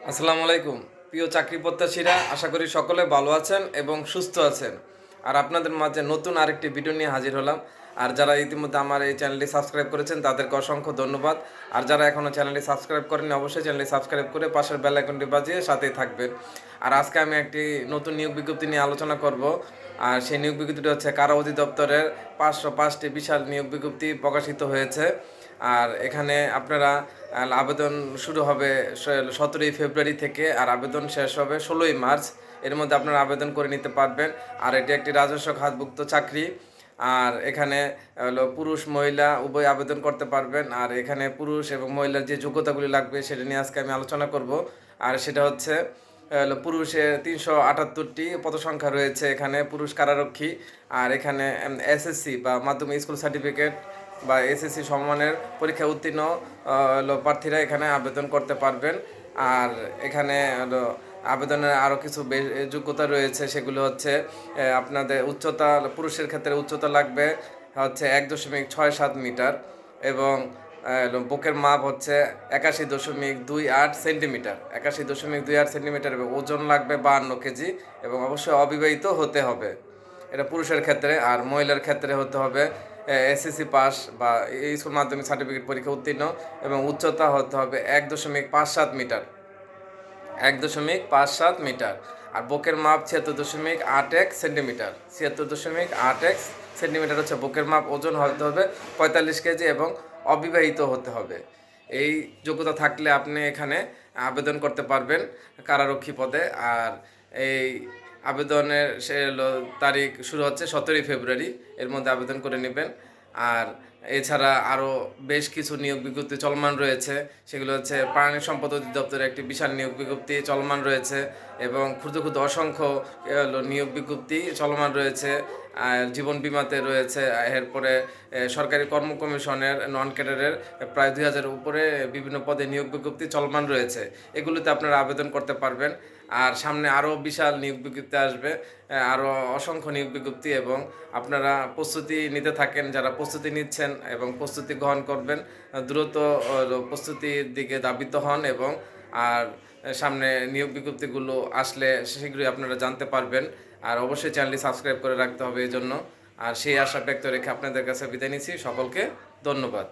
আসসালামু আলাইকুম। প্রিয় চাকরি প্রত্যাশীরা, আশা করি সকলে ভালো আছেন এবং সুস্থ আছেন। আর আপনাদের মাঝে নতুন আরেকটি ভিডিও নিয়ে হাজির হলাম। আর যারা ইতিমধ্যে আমার এই চ্যানেলটি সাবস্ক্রাইব করেছেন তাদেরকে অসংখ্য ধন্যবাদ। আর যারা এখনও চ্যানেলটি সাবস্ক্রাইব করেননি অবশ্যই চ্যানেলটি সাবস্ক্রাইব করে পাশের বেল আইকনটি বাজিয়ে সাথেই থাকবেন। আর আজকে আমি একটি নতুন নিয়োগ বিজ্ঞপ্তি নিয়ে আলোচনা করব। আর সেই নিয়োগ বিজ্ঞপ্তিটি হচ্ছে কারা অধিদপ্তরের 505টি বিশাল নিয়োগ বিজ্ঞপ্তি প্রকাশিত হয়েছে। আর এখানে আপনারা আবেদন শুরু হবে 17ই ফেব্রুয়ারি থেকে, আর আবেদন শেষ হবে 16ই মার্চ। এর মধ্যে আপনারা আবেদন করে নিতে পারবেন। আর এটি একটি রাজস্ব খাতভুক্ত চাকরি। আর এখানে হলো পুরুষ মহিলা উভয় আবেদন করতে পারবেন। আর এখানে পুরুষ এবং মহিলার যে যোগ্যতাগুলি লাগবে সেটা নিয়ে আজকে আমি আলোচনা করব। আর সেটা হচ্ছে পুরুষে 378টি পদসংখ্যা রয়েছে এখানে পুরুষ কারারক্ষী। আর এখানে এসএসসি বা মাধ্যমিক স্কুল সার্টিফিকেট বা এসএসসি সমমানের পরীক্ষায় উত্তীর্ণ প্রার্থীরা এখানে আবেদন করতে পারবেন। আর এখানে আবেদনের আরও কিছু যোগ্যতা রয়েছে, সেগুলো হচ্ছে আপনাদের উচ্চতা, পুরুষের ক্ষেত্রে উচ্চতা লাগবে হচ্ছে 1.67 মিটার এবং বুকের মাপ হচ্ছে 81.28 সেন্টিমিটার, 81.28 সেন্টিমিটার এবং ওজন লাগবে 52 কেজি এবং অবশ্যই অবিবাহিত হতে হবে, এটা পুরুষের ক্ষেত্রে। আর মহিলার ক্ষেত্রে হতে হবে এসএসসি পাস বা স্কুল মাধ্যমিক সার্টিফিকেট পরীক্ষা উত্তীর্ণ এবং উচ্চতা হতে হবে 1.57 মিটার, 1.57 মিটার। আর বুকের মাপ 76.81 সেন্টিমিটার, 76.81 সেন্টিমিটার হচ্ছে বুকের মাপ। ওজন হতে হবে 45 কেজি এবং অবিবাহিত হতে হবে। এই যোগ্যতা থাকলে আপনি এখানে আবেদন করতে পারবেন কারারক্ষী পদে। আর এই আবেদনের তারিখ শুরু হচ্ছে 17ই ফেব্রুয়ারি, এর মধ্যে আবেদন করে নেবেন। আর এছাড়া আরও বেশ কিছু নিয়োগ বিজ্ঞপ্তি চলমান রয়েছে, সেগুলো হচ্ছে প্রাণী সম্পদ অধিদপ্তরের একটি বিশাল নিয়োগ বিজ্ঞপ্তি চলমান রয়েছে এবং ক্ষুদ্র ক্ষুদ্র অসংখ্য নিয়োগ বিজ্ঞপ্তি চলমান রয়েছে। আর জীবন বিমাতে রয়েছে, এরপরে সরকারি কর্ম কমিশনের নন ক্যাডারের প্রায় 2000-এর উপরে বিভিন্ন পদে নিয়োগ বিজ্ঞপ্তি চলমান রয়েছে, এগুলোতে আপনারা আবেদন করতে পারবেন। আর সামনে আরও বিশাল নিয়োগ বিজ্ঞপ্তি আসবে, আরও অসংখ্য নিয়োগ বিজ্ঞপ্তি, এবং আপনারা প্রস্তুতি নিতে থাকেন। যারা প্রস্তুতি নিচ্ছেন এবং প্রস্তুতি গ্রহণ করবেন, দ্রুত প্রস্তুতির দিকে ধাবিত হন এবং আর সামনে নিয়োগ বিজ্ঞপ্তিগুলো আসলে শীঘ্রই আপনারা জানতে পারবেন। আর অবশ্যই চ্যানেলটি সাবস্ক্রাইব করে রাখতে হবে এই জন্য। আর সেই আশা ব্যক্ত রেখে আপনাদের কাছে বিদায় নিচ্ছি। সকলকে ধন্যবাদ।